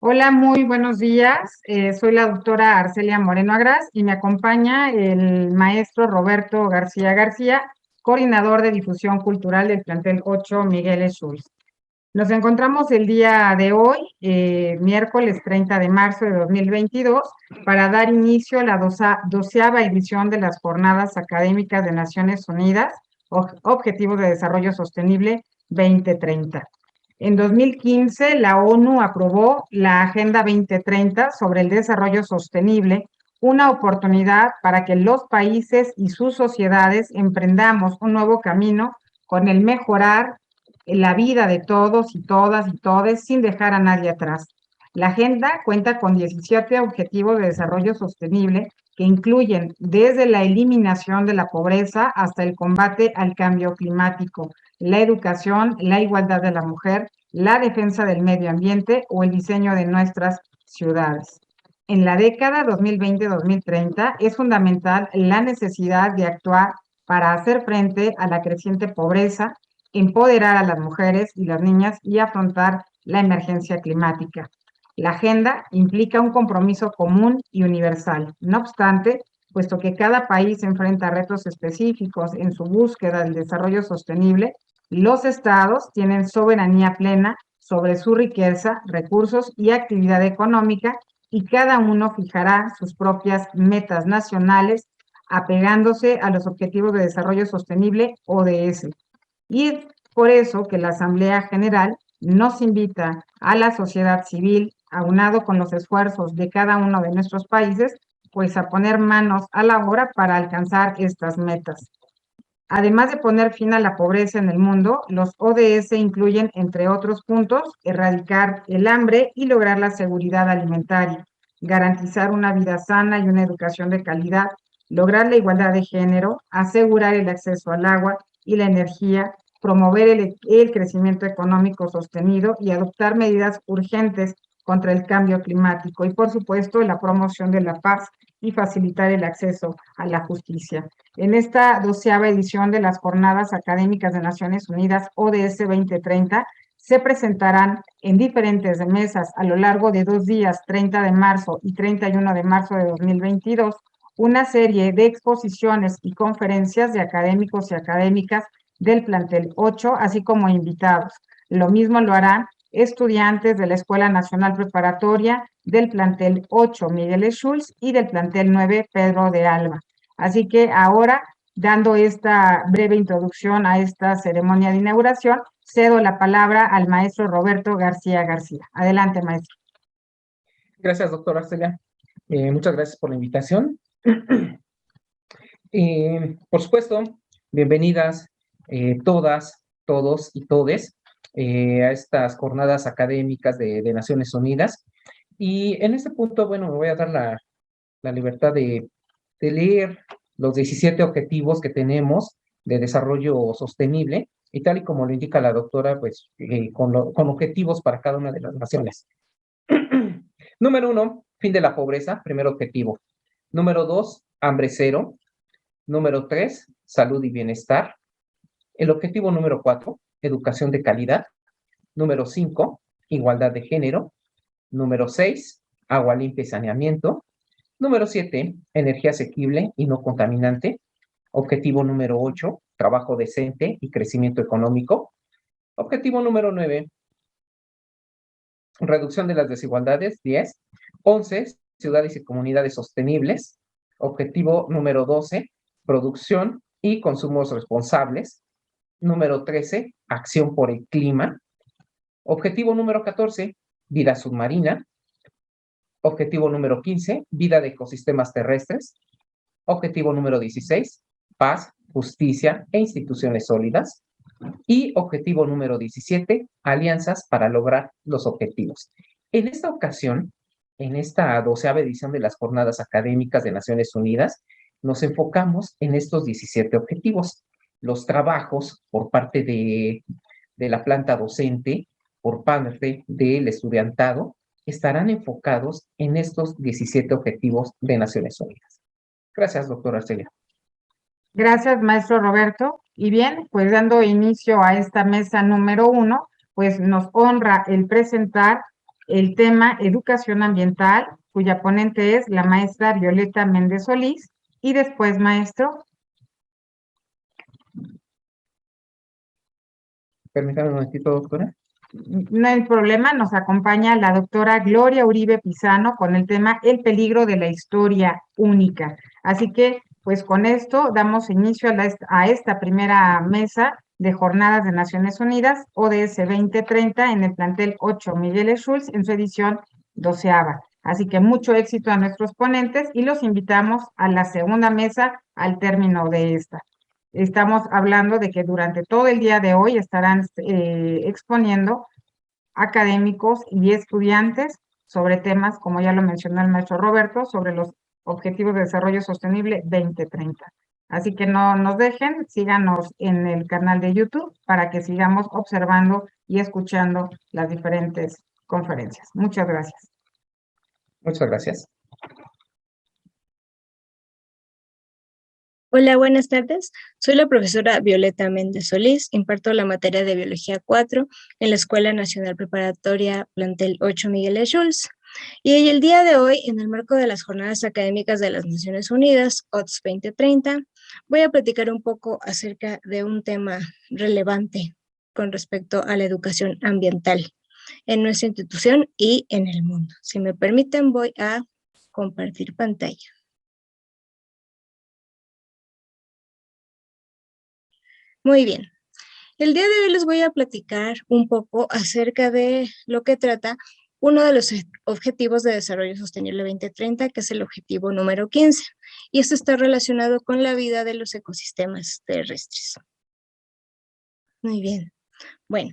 Hola, muy buenos días. Soy la doctora Arcelia Moreno Agras y me acompaña el maestro Roberto García García, coordinador de difusión cultural del plantel 8 Miguel Schulz. Nos encontramos el día de hoy, miércoles 30 de marzo de 2022, para dar inicio a la 12ª edición de las Jornadas Académicas de Naciones Unidas, Objetivos de Desarrollo Sostenible 2030. En 2015, la ONU aprobó la Agenda 2030 sobre el desarrollo sostenible, una oportunidad para que los países y sus sociedades emprendamos un nuevo camino con el mejorar la vida de todos y todas y todes sin dejar a nadie atrás. La agenda cuenta con 17 objetivos de desarrollo sostenible que incluyen desde la eliminación de la pobreza hasta el combate al cambio climático, la educación, la igualdad de la mujer, la defensa del medio ambiente o el diseño de nuestras ciudades. En la década 2020-2030 es fundamental la necesidad de actuar para hacer frente a la creciente pobreza, empoderar a las mujeres y las niñas y afrontar la emergencia climática. La agenda implica un compromiso común y universal. No obstante, puesto que cada país enfrenta retos específicos en su búsqueda del desarrollo sostenible, los estados tienen soberanía plena sobre su riqueza, recursos y actividad económica y cada uno fijará sus propias metas nacionales apegándose a los Objetivos de Desarrollo Sostenible ODS. Y es por eso que la Asamblea General nos invita a la sociedad civil, aunado con los esfuerzos de cada uno de nuestros países, pues a poner manos a la obra para alcanzar estas metas. Además de poner fin a la pobreza en el mundo, los ODS incluyen, entre otros puntos, erradicar el hambre y lograr la seguridad alimentaria, garantizar una vida sana y una educación de calidad, lograr la igualdad de género, asegurar el acceso al agua y la energía, promover el crecimiento económico sostenido y adoptar medidas urgentes contra el cambio climático y, por supuesto, la promoción de la paz y facilitar el acceso a la justicia. En esta 12ª edición de las Jornadas Académicas de Naciones Unidas ODS 2030 se presentarán en diferentes mesas a lo largo de 2 días, 30 de marzo y 31 de marzo de 2022, una serie de exposiciones y conferencias de académicos y académicas del plantel 8, así como invitados. Lo mismo lo harán estudiantes de la Escuela Nacional Preparatoria, del plantel 8 Miguel Schulz y del plantel 9 Pedro de Alba. Así que ahora, dando esta breve introducción a esta ceremonia de inauguración, cedo la palabra al maestro Roberto García García. Adelante, maestro. Gracias, doctora Arcelia. Muchas gracias por la invitación. Por supuesto, bienvenidas todas, todos y todes a estas jornadas académicas de Naciones Unidas. Y en este punto, bueno, me voy a dar la libertad de leer los 17 objetivos que tenemos de desarrollo sostenible, y tal y como lo indica la doctora, pues con objetivos para cada una de las naciones. Número 1, fin de la pobreza, primer objetivo. Número 2, hambre cero. Número 3, salud y bienestar. El objetivo número 4, educación de calidad. Número 5, igualdad de género. Número 6, agua limpia y saneamiento. Número 7, energía asequible y no contaminante. Objetivo número 8, trabajo decente y crecimiento económico. Objetivo número 9, reducción de las desigualdades, 10. 11, ciudades y comunidades sostenibles. Objetivo número 12, producción y consumos responsables. Número 13, acción por el clima. Objetivo número 14, vida submarina. Objetivo número 15, vida de ecosistemas terrestres. Objetivo número 16, paz, justicia e instituciones sólidas. Y objetivo número 17, alianzas para lograr los objetivos. En esta ocasión, en esta 12ª edición de las Jornadas Académicas de Naciones Unidas, nos enfocamos en estos 17 objetivos. Los trabajos por parte de la planta docente, por parte del estudiantado, estarán enfocados en estos 17 objetivos de Naciones Unidas. Gracias, doctora Arcelia. Gracias, maestro Roberto. Y bien, pues dando inicio a esta mesa número 1, pues nos honra el presentar el tema educación ambiental, cuya ponente es la maestra Violeta Méndez Solís. Y después, maestro. Permítame un momentito, doctora. No hay problema, nos acompaña la doctora Gloria Uribe Pizano con el tema El peligro de la historia única. Así que, pues con esto damos inicio a esta primera mesa de Jornadas de Naciones Unidas, ODS 2030, en el plantel 8 Miguel Schulz, en su edición 12ª. Así que mucho éxito a nuestros ponentes y los invitamos a la segunda mesa al término de esta. Estamos hablando de que durante todo el día de hoy estarán exponiendo académicos y estudiantes sobre temas, como ya lo mencionó el maestro Roberto, sobre los Objetivos de Desarrollo Sostenible 2030. Así que no nos dejen, síganos en el canal de YouTube para que sigamos observando y escuchando las diferentes conferencias. Muchas gracias. Muchas gracias. Hola, buenas tardes. Soy la profesora Violeta Méndez Solís, imparto la materia de Biología 4 en la Escuela Nacional Preparatoria Plantel 8 Miguel Schulz. Y el día de hoy, en el marco de las Jornadas Académicas de las Naciones Unidas, ODS 2030, voy a platicar un poco acerca de un tema relevante con respecto a la educación ambiental en nuestra institución y en el mundo. Si me permiten, voy a compartir pantalla. Muy bien. El día de hoy les voy a platicar un poco acerca de lo que trata uno de los Objetivos de Desarrollo Sostenible 2030, que es el objetivo número 15, y esto está relacionado con la vida de los ecosistemas terrestres. Muy bien. Bueno,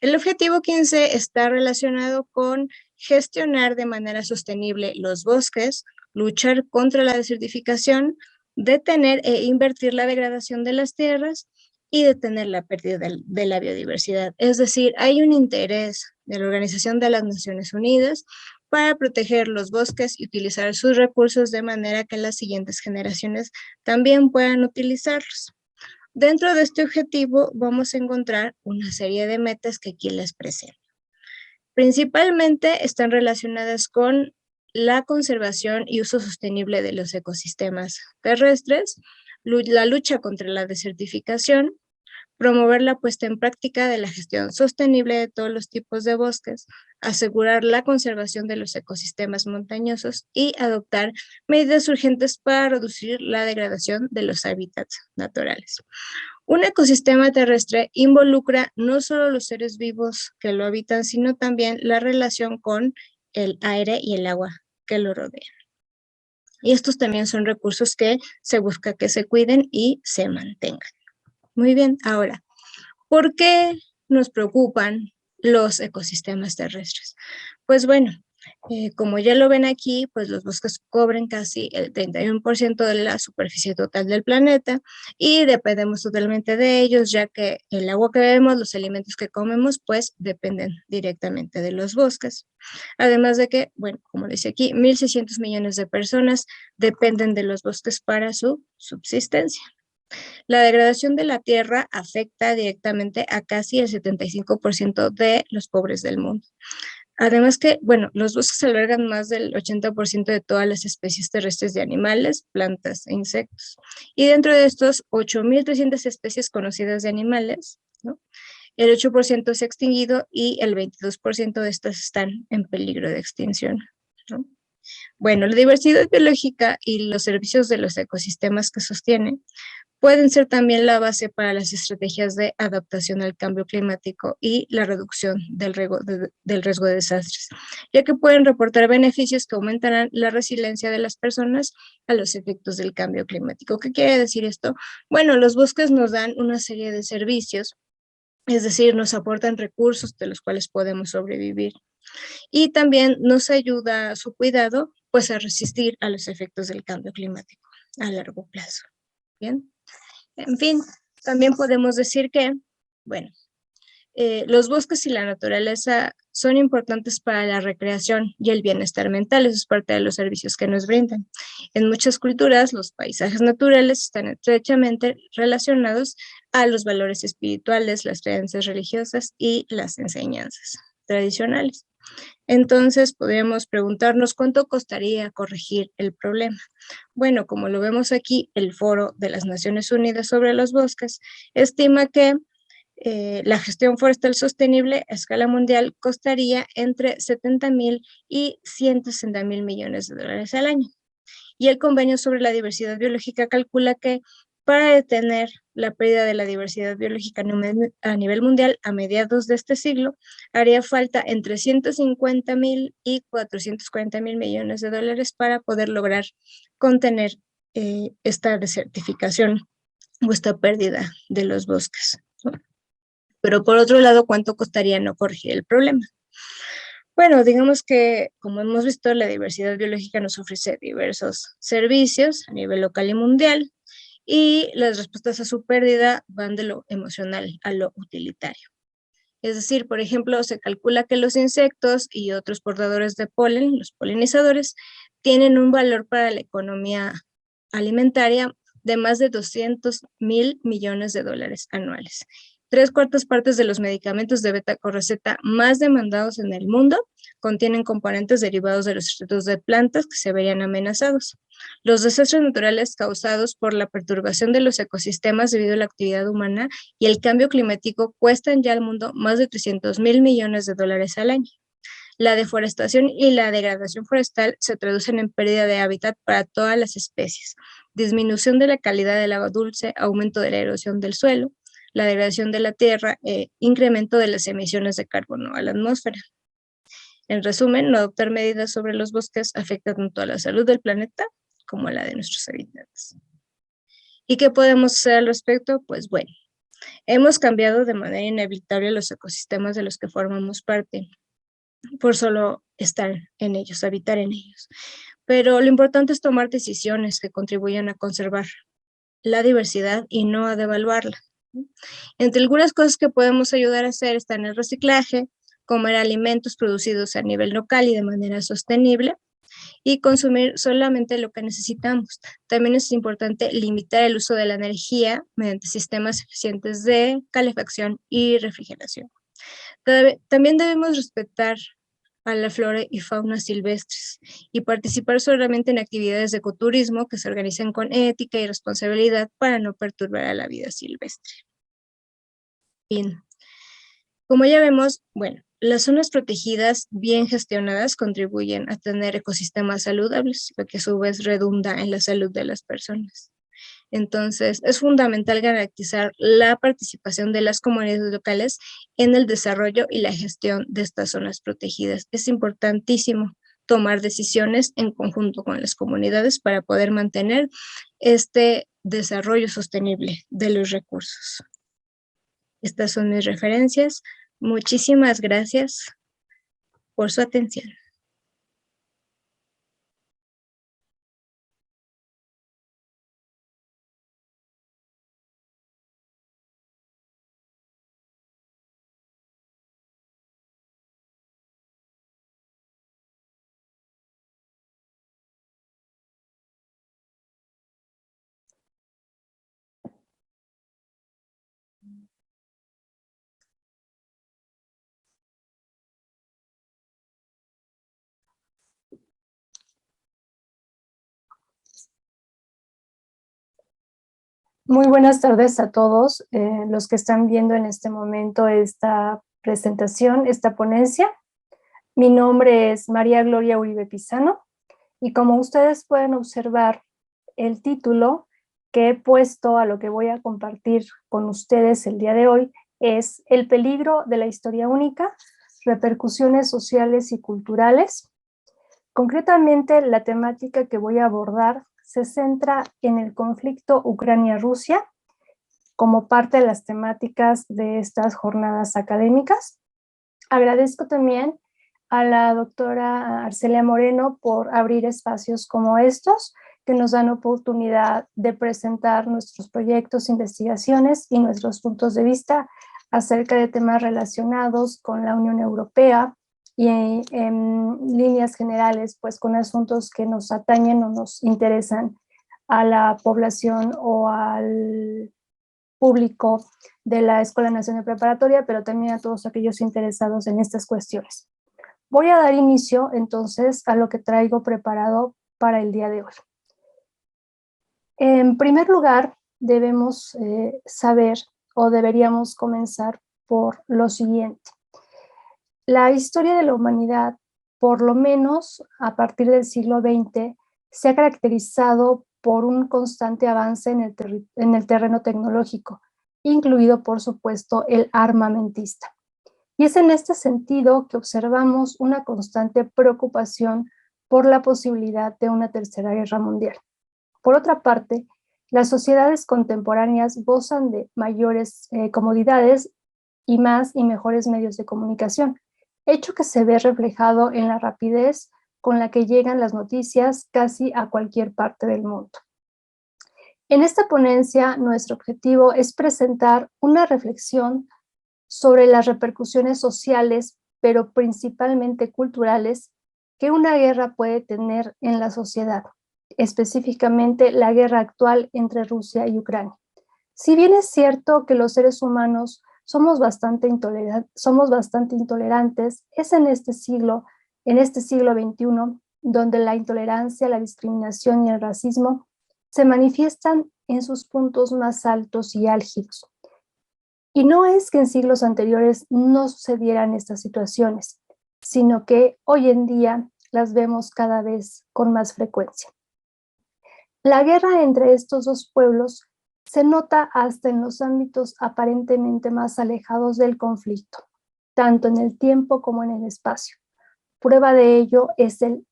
el objetivo 15 está relacionado con gestionar de manera sostenible los bosques, luchar contra la desertificación, detener e invertir la degradación de las tierras y detener la pérdida de la biodiversidad. Es decir, hay un interés de la Organización de las Naciones Unidas para proteger los bosques y utilizar sus recursos de manera que las siguientes generaciones también puedan utilizarlos. Dentro de este objetivo vamos a encontrar una serie de metas que aquí les presento. Principalmente están relacionadas con la conservación y uso sostenible de los ecosistemas terrestres, la lucha contra la desertificación, promover la puesta en práctica de la gestión sostenible de todos los tipos de bosques, asegurar la conservación de los ecosistemas montañosos y adoptar medidas urgentes para reducir la degradación de los hábitats naturales. Un ecosistema terrestre involucra no solo los seres vivos que lo habitan, sino también la relación con el aire y el agua que lo rodean. Y estos también son recursos que se busca que se cuiden y se mantengan. Muy bien, ahora, ¿por qué nos preocupan los ecosistemas terrestres? Pues bueno, como ya lo ven aquí, pues los bosques cubren casi el 31% de la superficie total del planeta y dependemos totalmente de ellos, ya que el agua que bebemos, los alimentos que comemos, pues dependen directamente de los bosques. Además de que, bueno, como dice aquí, 1.600 millones de personas dependen de los bosques para su subsistencia. La degradación de la tierra afecta directamente a casi el 75% de los pobres del mundo. Además que, bueno, los bosques albergan más del 80% de todas las especies terrestres de animales, plantas e insectos. Y dentro de estos 8.300 especies conocidas de animales, ¿no?, el 8% se ha extinguido y el 22% de estas están en peligro de extinción, ¿no? Bueno, la diversidad biológica y los servicios de los ecosistemas que sostienen pueden ser también la base para las estrategias de adaptación al cambio climático y la reducción del riesgo de desastres, ya que pueden reportar beneficios que aumentarán la resiliencia de las personas a los efectos del cambio climático. ¿Qué quiere decir esto? Bueno, los bosques nos dan una serie de servicios, es decir, nos aportan recursos de los cuales podemos sobrevivir. Y también nos ayuda a su cuidado, pues a resistir a los efectos del cambio climático a largo plazo. Bien. En fin, también podemos decir que, bueno, los bosques y la naturaleza son importantes para la recreación y el bienestar mental. Eso es parte de los servicios que nos brindan. En muchas culturas, los paisajes naturales están estrechamente relacionados a los valores espirituales, las creencias religiosas y las enseñanzas tradicionales. Entonces, podríamos preguntarnos cuánto costaría corregir el problema. Bueno, como lo vemos aquí, el Foro de las Naciones Unidas sobre los Bosques estima que la gestión forestal sostenible a escala mundial costaría entre 70.000 y 160.000 millones de dólares al año. Y el Convenio sobre la Diversidad Biológica calcula que para detener la pérdida de la diversidad biológica a nivel mundial a mediados de este siglo, haría falta entre 150.000 y 440.000 millones de dólares para poder lograr contener esta desertificación o esta pérdida de los bosques, ¿no? Pero por otro lado, ¿cuánto costaría no corregir el problema? Bueno, digamos que, como hemos visto, la diversidad biológica nos ofrece diversos servicios a nivel local y mundial, y las respuestas a su pérdida van de lo emocional a lo utilitario. Es decir, por ejemplo, se calcula que los insectos y otros portadores de polen, los polinizadores, tienen un valor para la economía alimentaria de más de 200.000 millones de dólares anuales. 3/4 de los medicamentos de beta-correceta más demandados en el mundo contienen componentes derivados de los extractos de plantas que se verían amenazados. Los desastres naturales causados por la perturbación de los ecosistemas debido a la actividad humana y el cambio climático cuestan ya al mundo más de 300.000 millones de dólares al año. La deforestación y la degradación forestal se traducen en pérdida de hábitat para todas las especies, disminución de la calidad del agua dulce, aumento de la erosión del suelo, la degradación de la tierra, incremento de las emisiones de carbono a la atmósfera. En resumen, no adoptar medidas sobre los bosques afecta tanto a la salud del planeta como a la de nuestros habitantes. ¿Y qué podemos hacer al respecto? Pues bueno, hemos cambiado de manera inevitable los ecosistemas de los que formamos parte por solo estar en ellos, habitar en ellos. Pero lo importante es tomar decisiones que contribuyan a conservar la diversidad y no a devaluarla. Entre algunas cosas que podemos ayudar a hacer están el reciclaje, comer alimentos producidos a nivel local y de manera sostenible, y consumir solamente lo que necesitamos. También es importante limitar el uso de la energía mediante sistemas eficientes de calefacción y refrigeración. También debemos respetar a la flora y fauna silvestres y participar solamente en actividades de ecoturismo que se organicen con ética y responsabilidad para no perturbar a la vida silvestre. Bien, como ya vemos, bueno, las zonas protegidas bien gestionadas contribuyen a tener ecosistemas saludables, lo que a su vez redunda en la salud de las personas. Entonces, es fundamental garantizar la participación de las comunidades locales en el desarrollo y la gestión de estas zonas protegidas. Es importantísimo tomar decisiones en conjunto con las comunidades para poder mantener este desarrollo sostenible de los recursos. Estas son mis referencias. Muchísimas gracias por su atención. Muy buenas tardes a todos los que están viendo en este momento esta presentación, esta ponencia. Mi nombre es María Gloria Uribe Pizano y como ustedes pueden observar, el título que he puesto a lo que voy a compartir con ustedes el día de hoy es El peligro de la historia única, repercusiones sociales y culturales. Concretamente, la temática que voy a abordar se centra en el conflicto Ucrania-Rusia como parte de las temáticas de estas jornadas académicas. Agradezco también a la doctora Arcelia Moreno por abrir espacios como estos que nos dan oportunidad de presentar nuestros proyectos, investigaciones y nuestros puntos de vista acerca de temas relacionados con la Unión Europea, y en líneas generales, pues con asuntos que nos atañen o nos interesan a la población o al público de la Escuela Nacional Preparatoria, pero también a todos aquellos interesados en estas cuestiones. Voy a dar inicio entonces a lo que traigo preparado para el día de hoy. En primer lugar, debemos saber o deberíamos comenzar por lo siguiente. La historia de la humanidad, por lo menos a partir del siglo XX, se ha caracterizado por un constante avance en el terreno tecnológico, incluido, por supuesto, el armamentista. Y es en este sentido que observamos una constante preocupación por la posibilidad de una tercera guerra mundial. Por otra parte, las sociedades contemporáneas gozan de mayores comodidades y más y mejores medios de comunicación, hecho que se ve reflejado en la rapidez con la que llegan las noticias casi a cualquier parte del mundo. En esta ponencia, nuestro objetivo es presentar una reflexión sobre las repercusiones sociales, pero principalmente culturales, que una guerra puede tener en la sociedad, específicamente la guerra actual entre Rusia y Ucrania. Si bien es cierto que los seres humanos somos bastante intolerantes, es en este siglo XXI, donde la intolerancia, la discriminación y el racismo se manifiestan en sus puntos más altos y álgidos. Y no es que en siglos anteriores no sucedieran estas situaciones, sino que hoy en día las vemos cada vez con más frecuencia. La guerra entre estos dos pueblos se nota hasta en los ámbitos aparentemente más alejados del conflicto, tanto en el tiempo como en el espacio. Prueba de ello es el,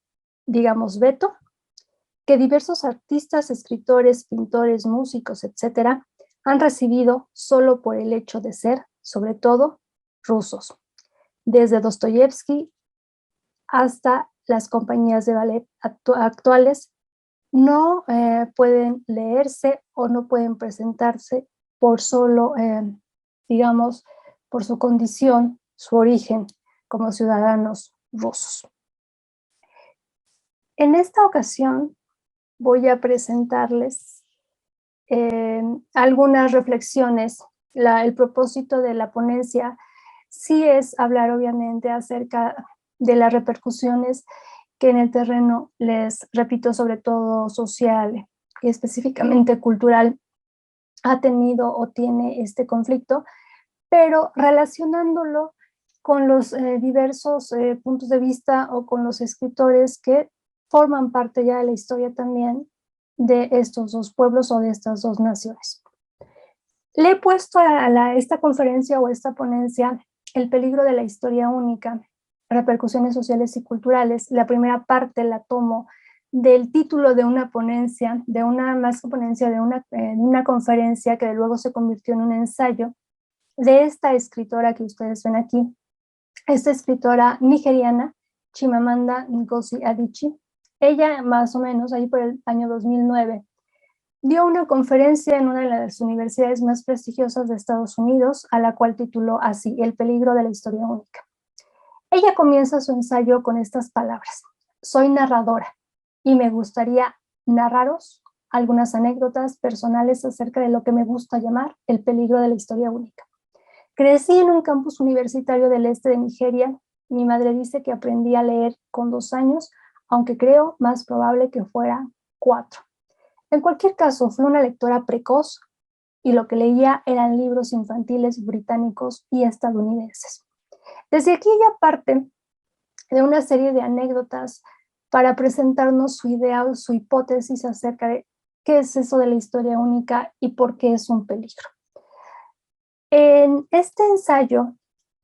veto que diversos artistas, escritores, pintores, músicos, etcétera, han recibido solo por el hecho de ser, sobre todo, rusos. Desde Dostoyevsky hasta las compañías de ballet actuales, no pueden leerse o no pueden presentarse por solo, por su condición, su origen como ciudadanos rusos. En esta ocasión voy a presentarles algunas reflexiones. El propósito de la ponencia sí es hablar obviamente acerca de las repercusiones que en el terreno, les repito, sobre todo social y específicamente cultural, ha tenido o tiene este conflicto, pero relacionándolo con los diversos puntos de vista o con los escritores que forman parte ya de la historia también de estos dos pueblos o de estas dos naciones. Le he puesto a esta conferencia o esta ponencia el peligro de la historia única, repercusiones sociales y culturales. La primera parte la tomo del título de una ponencia, de una conferencia que luego se convirtió en un ensayo de esta escritora que ustedes ven aquí, esta escritora nigeriana, Chimamanda Ngozi Adichie. Ella, más o menos, ahí por el año 2009, dio una conferencia en una de las universidades más prestigiosas de Estados Unidos, a la cual tituló así: El peligro de la historia única. Ella comienza su ensayo con estas palabras: soy narradora y me gustaría narraros algunas anécdotas personales acerca de lo que me gusta llamar el peligro de la historia única. Crecí en un campus universitario del este de Nigeria. Mi madre dice que aprendí a leer con 2 años, aunque creo más probable que fuera 4. En cualquier caso, fui una lectora precoz y lo que leía eran libros infantiles británicos y estadounidenses. Desde aquí ella parte de una serie de anécdotas para presentarnos su idea o su hipótesis acerca de qué es eso de la historia única y por qué es un peligro. En este ensayo,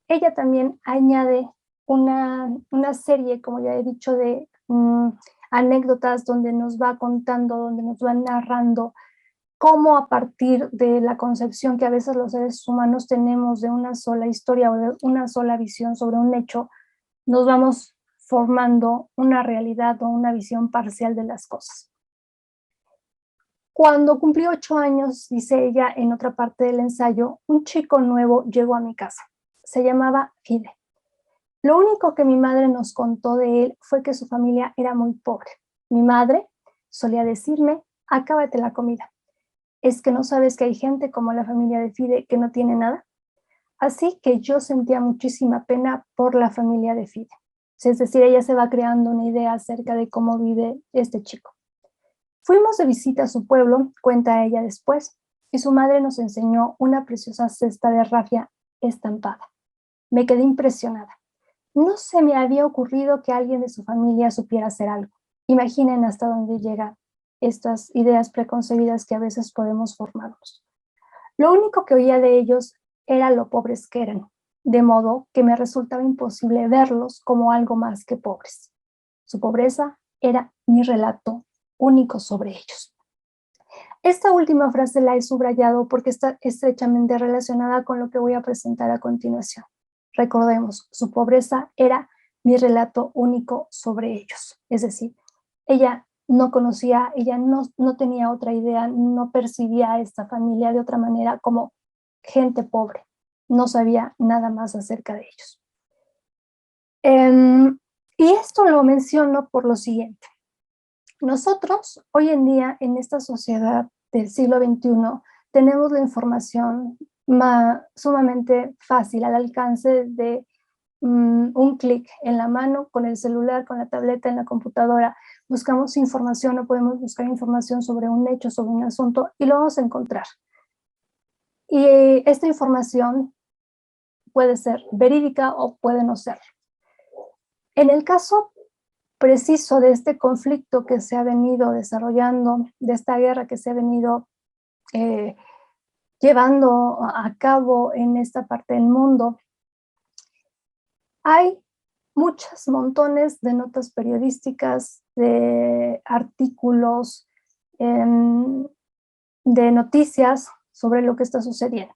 ella también añade una serie, como ya he dicho, de anécdotas donde nos va contando, donde nos va narrando cómo a partir de la concepción que a veces los seres humanos tenemos de una sola historia o de una sola visión sobre un hecho, nos vamos formando una realidad o una visión parcial de las cosas. Cuando cumplí 8 años, dice ella en otra parte del ensayo, un chico nuevo llegó a mi casa. Se llamaba Fide. Lo único que mi madre nos contó de él fue que su familia era muy pobre. Mi madre solía decirme: acábate la comida. ¿Es que no sabes que hay gente como la familia de Fide que no tiene nada? Así que yo sentía muchísima pena por la familia de Fide. Es decir, ella se va creando una idea acerca de cómo vive este chico. Fuimos de visita a su pueblo, cuenta ella después, y su madre nos enseñó una preciosa cesta de rafia estampada. Me quedé impresionada. No se me había ocurrido que alguien de su familia supiera hacer algo. Imaginen hasta dónde llegan estas ideas preconcebidas que a veces podemos formarnos. Lo único que oía de ellos era lo pobres que eran, de modo que me resultaba imposible verlos como algo más que pobres. Su pobreza era mi relato único sobre ellos. Esta última frase la he subrayado porque está estrechamente relacionada con lo que voy a presentar a continuación. Recordemos, su pobreza era mi relato único sobre ellos. Es decir, ella no conocía, ella no tenía otra idea, no percibía a esta familia de otra manera como gente pobre. No sabía nada más acerca de ellos. Y esto lo menciono por lo siguiente. Nosotros, hoy en día, en esta sociedad del siglo XXI, tenemos la información sumamente fácil, al alcance de un clic en la mano, con el celular, con la tableta, en la computadora. Buscamos información o podemos buscar información sobre un hecho, sobre un asunto, y lo vamos a encontrar. Y esta información puede ser verídica o puede no ser. En el caso preciso de este conflicto que se ha venido desarrollando, de esta guerra que se ha venido llevando a cabo en esta parte del mundo, hay muchos montones de notas periodísticas, de artículos, de noticias sobre lo que está sucediendo.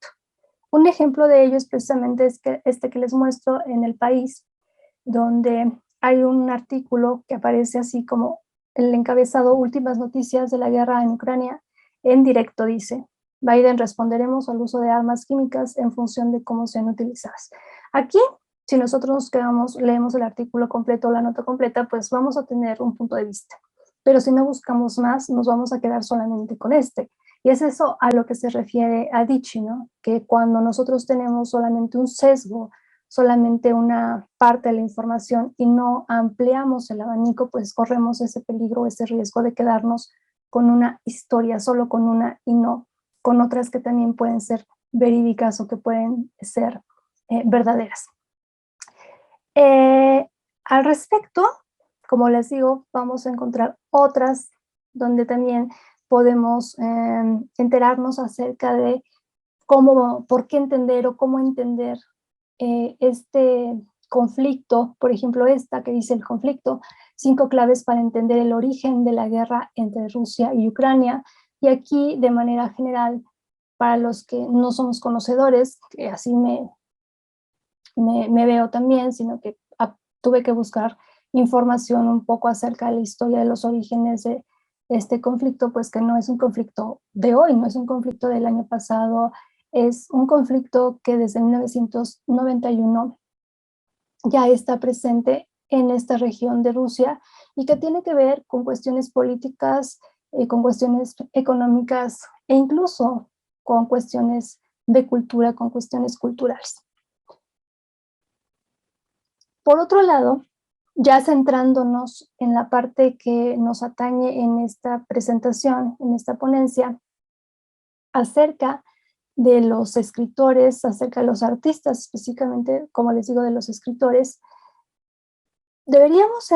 Un ejemplo de ello es precisamente este que les muestro en El País, donde hay un artículo que aparece así como el encabezado "Últimas noticias de la guerra en Ucrania". En directo dice: Biden, responderemos al uso de armas químicas en función de cómo sean utilizadas. Aquí, si nosotros nos quedamos, leemos el artículo completo, la nota completa, pues vamos a tener un punto de vista. Pero si no buscamos más, nos vamos a quedar solamente con este. Y es eso a lo que se refiere Adichie, ¿no? Que cuando nosotros tenemos solamente un sesgo, solamente una parte de la información y no ampliamos el abanico, pues corremos ese peligro, ese riesgo de quedarnos con una historia, solo con una y no con otras que también pueden ser verídicas o que pueden ser verdaderas. Al respecto, como les digo, vamos a encontrar otras donde también podemos enterarnos acerca de por qué entender o cómo entender este conflicto. Por ejemplo, esta que dice: el conflicto, 5 claves para entender el origen de la guerra entre Rusia y Ucrania. Y aquí, de manera general, para los que no somos conocedores, que así me veo también, sino que tuve que buscar información un poco acerca de la historia de los orígenes de este conflicto, pues que no es un conflicto de hoy, no es un conflicto del año pasado, es un conflicto que desde 1991 ya está presente en esta región de Rusia y que tiene que ver con cuestiones políticas, con cuestiones económicas e incluso con cuestiones de cultura, con cuestiones culturales. Por otro lado, ya centrándonos en la parte que nos atañe en esta presentación, en esta ponencia, acerca de los escritores, acerca de los artistas, específicamente, como les digo, de los escritores, deberíamos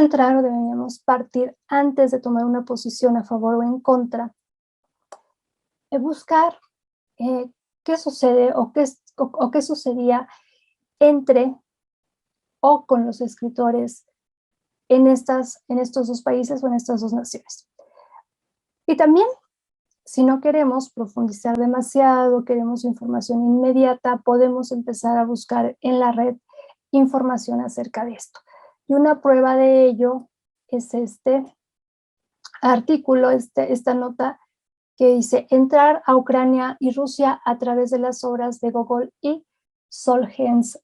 partir, antes de tomar una posición a favor o en contra, de buscar qué sucede o qué sucedía entre o con los escritores en estos dos países o en estas dos naciones. Y también, si no queremos profundizar demasiado, queremos información inmediata, podemos empezar a buscar en la red información acerca de esto. Y una prueba de ello es este artículo, esta nota que dice: entrar a Ucrania y Rusia a través de las obras de Gogol y Solzhenitsyn.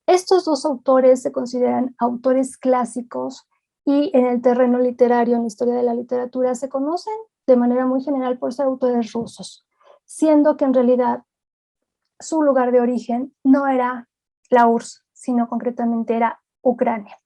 Estos dos autores se consideran autores clásicos y en el terreno literario, en la historia de la literatura, se conocen de manera muy general por ser autores rusos, siendo que en realidad su lugar de origen no era la URSS, sino concretamente era Ucrania.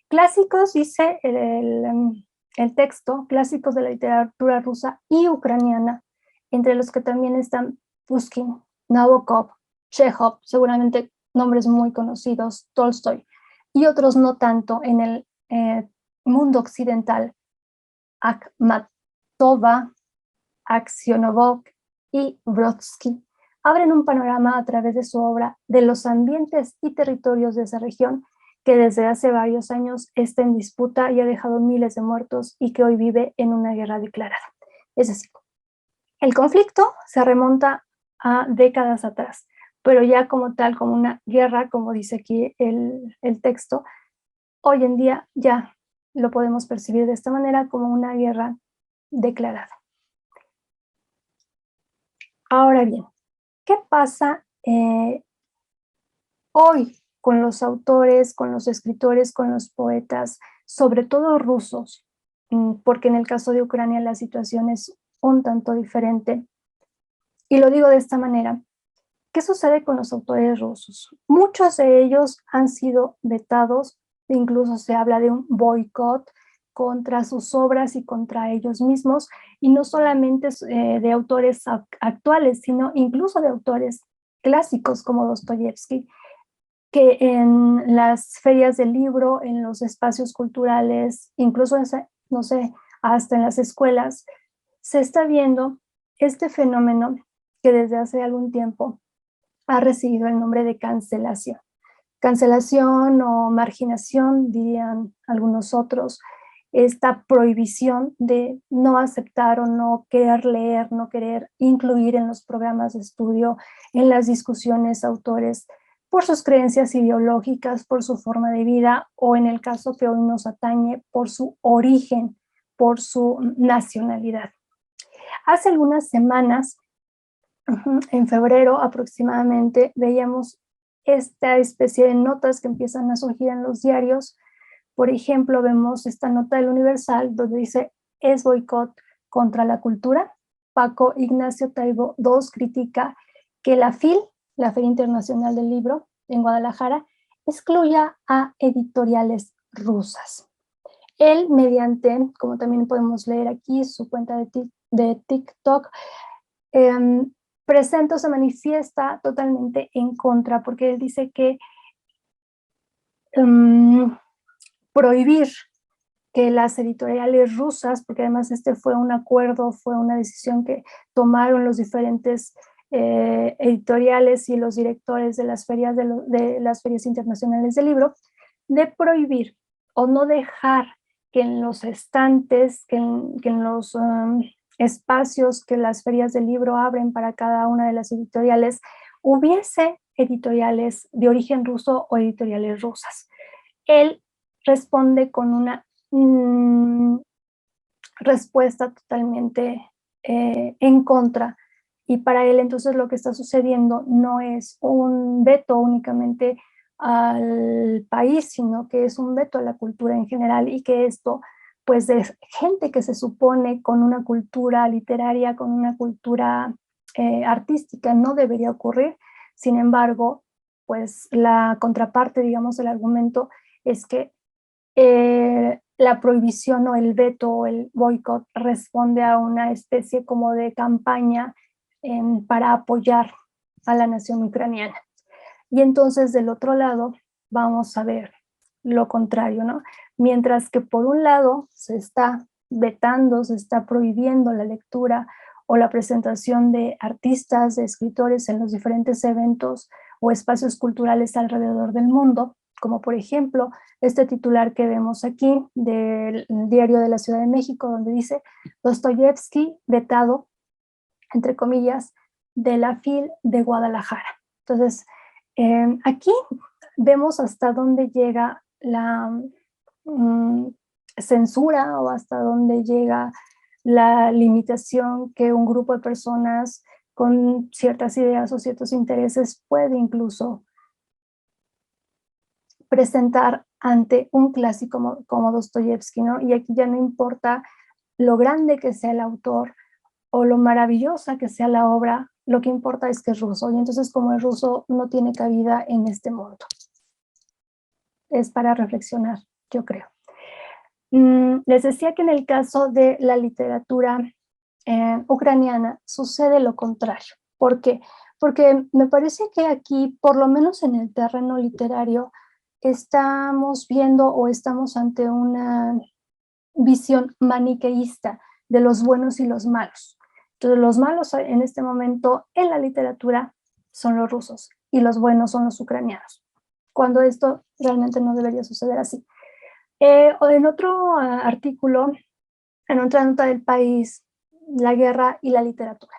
Clásicos, dice el texto, clásicos de la literatura rusa y ucraniana, entre los que también están Pushkin, Nabokov, Chekhov, seguramente nombres muy conocidos, Tolstoy, y otros no tanto en el mundo occidental, Akhmatova, Aksionovok y Brodsky, abren un panorama a través de su obra de los ambientes y territorios de esa región que desde hace varios años está en disputa y ha dejado miles de muertos y que hoy vive en una guerra declarada. Es decir, el conflicto se remonta a décadas atrás, pero ya como tal, como una guerra, como dice aquí el texto, hoy en día ya lo podemos percibir de esta manera como una guerra declarada. Ahora bien, ¿qué pasa hoy con los autores, con los escritores, con los poetas, sobre todo rusos? Porque en el caso de Ucrania la situación es un tanto diferente. Y lo digo de esta manera. ¿Qué sucede con los autores rusos? Muchos de ellos han sido vetados, incluso se habla de un boicot contra sus obras y contra ellos mismos, y no solamente de autores actuales, sino incluso de autores clásicos como Dostoyevsky, que en las ferias del libro, en los espacios culturales, incluso, no sé, hasta en las escuelas, se está viendo este fenómeno que desde hace algún tiempo ha recibido el nombre de cancelación. Cancelación o marginación, dirían algunos otros, esta prohibición de no aceptar o no querer leer, no querer incluir en los programas de estudio, en las discusiones autores, por sus creencias ideológicas, por su forma de vida o en el caso que hoy nos atañe, por su origen, por su nacionalidad. Hace algunas semanas, en febrero aproximadamente, veíamos esta especie de notas que empiezan a surgir en los diarios. Por ejemplo, vemos esta nota del Universal donde dice: es boicot contra la cultura. Paco Ignacio Taibo II critica que la FIL, la Feria Internacional del Libro en Guadalajara, excluya a editoriales rusas. Él, mediante, como también podemos leer aquí, su cuenta de TikTok, presenta o se manifiesta totalmente en contra, porque él dice que prohibir que las editoriales rusas, porque además este fue un acuerdo, fue una decisión que tomaron los diferentes editoriales y los directores de las ferias, de las ferias internacionales del libro, de prohibir o no dejar que en los estantes, que en los espacios que las ferias del libro abren para cada una de las editoriales, hubiese editoriales de origen ruso o editoriales rusas. Él responde con una respuesta totalmente en contra, y para él entonces lo que está sucediendo no es un veto únicamente al país, sino que es un veto a la cultura en general, y que esto, pues, de gente que se supone con una cultura literaria, con una cultura artística, no debería ocurrir. Sin embargo, pues la contraparte, digamos, del argumento es que la prohibición o el veto o el boicot responde a una especie como de campaña para apoyar a la nación ucraniana. Y entonces del otro lado vamos a ver lo contrario, ¿no? Mientras que por un lado se está vetando, se está prohibiendo la lectura o la presentación de artistas, de escritores en los diferentes eventos o espacios culturales alrededor del mundo, como por ejemplo este titular que vemos aquí del Diario de la Ciudad de México, donde dice: Dostoyevsky vetado, entre comillas, de la FIL de Guadalajara. Entonces, aquí vemos hasta dónde llega la censura, o hasta dónde llega la limitación que un grupo de personas con ciertas ideas o ciertos intereses puede incluso presentar ante un clásico como Dostoyevsky, ¿no? Y aquí ya no importa lo grande que sea el autor o lo maravillosa que sea la obra, lo que importa es que es ruso, y entonces como es ruso no tiene cabida en este mundo. es para reflexionar, yo creo. Les decía que en el caso de la literatura ucraniana sucede lo contrario. ¿Por qué? Porque me parece que aquí, por lo menos en el terreno literario, estamos viendo o estamos ante una visión maniqueísta de los buenos y los malos. Entonces, los malos en este momento en la literatura son los rusos y los buenos son los ucranianos, cuando esto realmente no debería suceder así. O en otro artículo, en otra nota del País, la guerra y la literatura.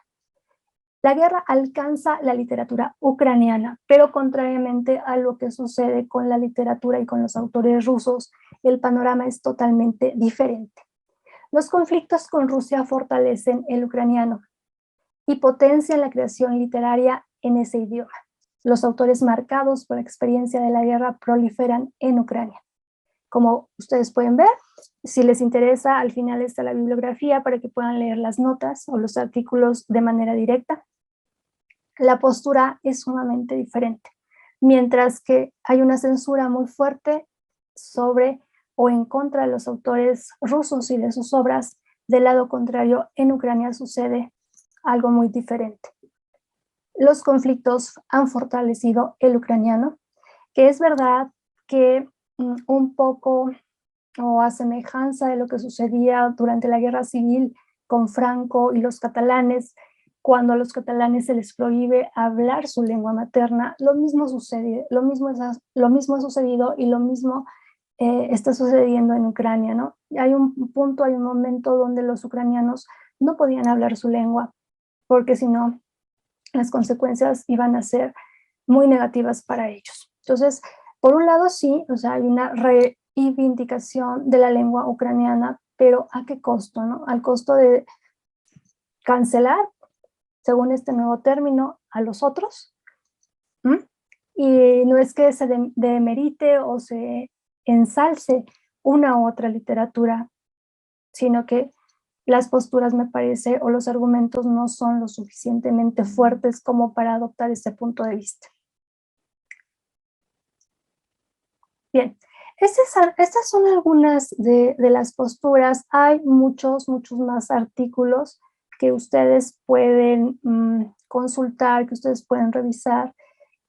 La guerra alcanza la literatura ucraniana, pero contrariamente a lo que sucede con la literatura y con los autores rusos, el panorama es totalmente diferente. Los conflictos con Rusia fortalecen el ucraniano y potencian la creación literaria en ese idioma. Los autores marcados por la experiencia de la guerra proliferan en Ucrania. Como ustedes pueden ver, si les interesa, al final está la bibliografía para que puedan leer las notas o los artículos de manera directa. La postura es sumamente diferente, mientras que hay una censura muy fuerte sobre o en contra de los autores rusos y de sus obras. Del lado contrario, en Ucrania sucede algo muy diferente. Los conflictos han fortalecido el ucraniano, que es verdad que un poco o a semejanza de lo que sucedía durante la guerra civil con Franco y los catalanes, cuando a los catalanes se les prohíbe hablar su lengua materna, lo mismo sucede, lo mismo ha sucedido y lo mismo está sucediendo en Ucrania, ¿no? Hay un punto, hay un momento donde los ucranianos no podían hablar su lengua, porque si no, las consecuencias iban a ser muy negativas para ellos. Entonces, por un lado sí, o sea, hay una reivindicación de la lengua ucraniana, pero ¿a qué costo, no? Al costo de cancelar, según este nuevo término, a los otros. Y no es que se demerite o se ensalce una u otra literatura, sino que las posturas, me parece, o los argumentos no son lo suficientemente fuertes como para adoptar ese punto de vista. Bien, estas son algunas de las posturas. Hay muchos más artículos que ustedes pueden consultar, que ustedes pueden revisar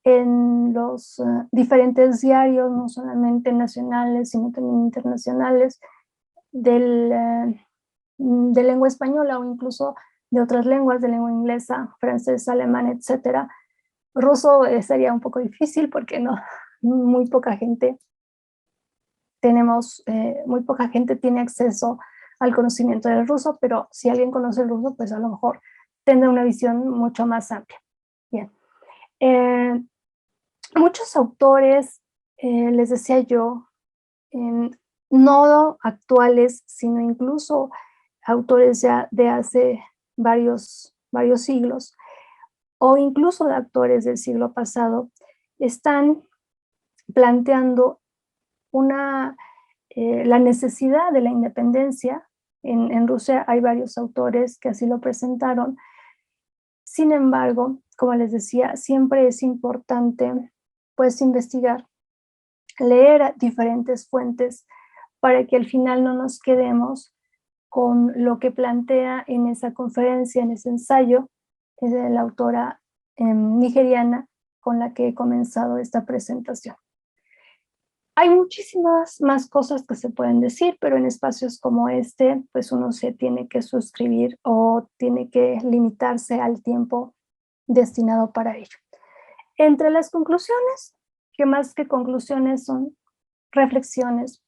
en los diferentes diarios, no solamente nacionales, sino también internacionales, de lengua española o incluso de otras lenguas, de lengua inglesa, francés, alemán, etcétera. Ruso sería un poco difícil porque muy poca gente tiene acceso al conocimiento del ruso, pero si alguien conoce el ruso, pues a lo mejor tendrá una visión mucho más amplia. Bien. Muchos autores, les decía yo, no actuales, sino incluso autores ya de hace varios siglos, o incluso de autores del siglo pasado, están planteando la necesidad de la independencia. En Rusia hay varios autores que así lo presentaron. Sin embargo, como les decía, siempre es importante pues investigar, leer diferentes fuentes para que al final no nos quedemos con lo que plantea en esa conferencia, en ese ensayo, es de la autora nigeriana con la que he comenzado esta presentación. Hay muchísimas más cosas que se pueden decir, pero en espacios como este, pues uno se tiene que suscribir o tiene que limitarse al tiempo destinado para ello. Entre las conclusiones, que más que conclusiones son reflexiones,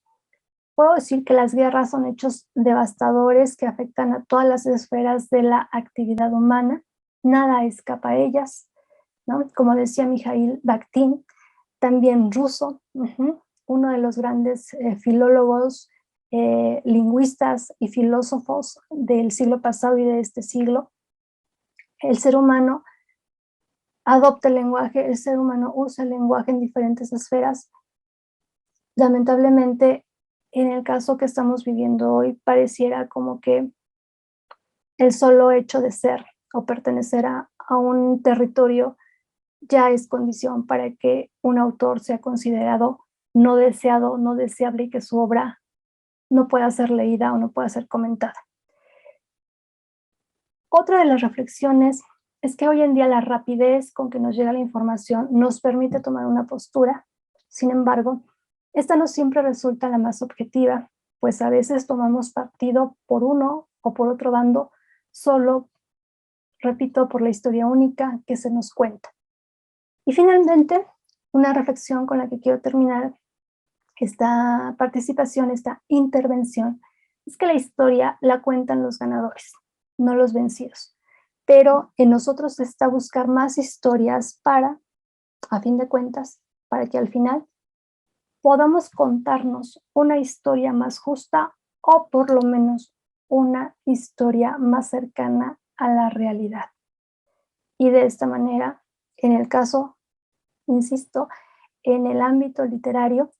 puedo decir que las guerras son hechos devastadores que afectan a todas las esferas de la actividad humana. Nada escapa a ellas, ¿no? Como decía Mikhail Bakhtin, también ruso, uno de los grandes filólogos, lingüistas y filósofos del siglo pasado y de este siglo. El ser humano adopta el lenguaje, el ser humano usa el lenguaje en diferentes esferas. Lamentablemente, en el caso que estamos viviendo hoy, pareciera como que el solo hecho de ser o pertenecer a un territorio ya es condición para que un autor sea considerado no deseado, no deseable y que su obra no pueda ser leída o no pueda ser comentada. Otra de las reflexiones es que hoy en día la rapidez con que nos llega la información nos permite tomar una postura. Sin embargo, esta no siempre resulta la más objetiva, pues a veces tomamos partido por uno o por otro bando, solo, repito, por la historia única que se nos cuenta. Y finalmente, una reflexión con la que quiero terminar esta participación, esta intervención, es que la historia la cuentan los ganadores, no los vencidos. Pero en nosotros está buscar más historias para, a fin de cuentas, para que al final podamos contarnos una historia más justa o por lo menos una historia más cercana a la realidad. Y de esta manera, en el caso, insisto, en el ámbito literario,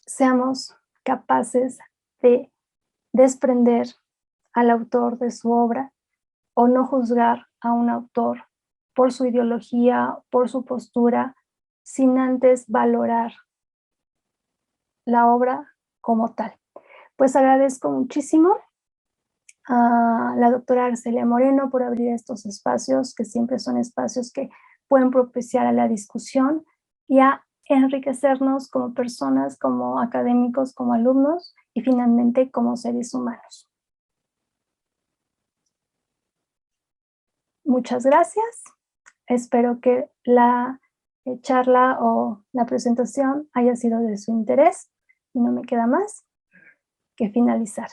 seamos capaces de desprender al autor de su obra o no juzgar a un autor por su ideología, por su postura, sin antes valorar la obra como tal. Pues agradezco muchísimo a la doctora Arcelia Moreno por abrir estos espacios, que siempre son espacios que pueden propiciar a la discusión y a enriquecernos como personas, como académicos, como alumnos y finalmente como seres humanos. Muchas gracias. Espero que la charla o la presentación haya sido de su interés y no me queda más que finalizar.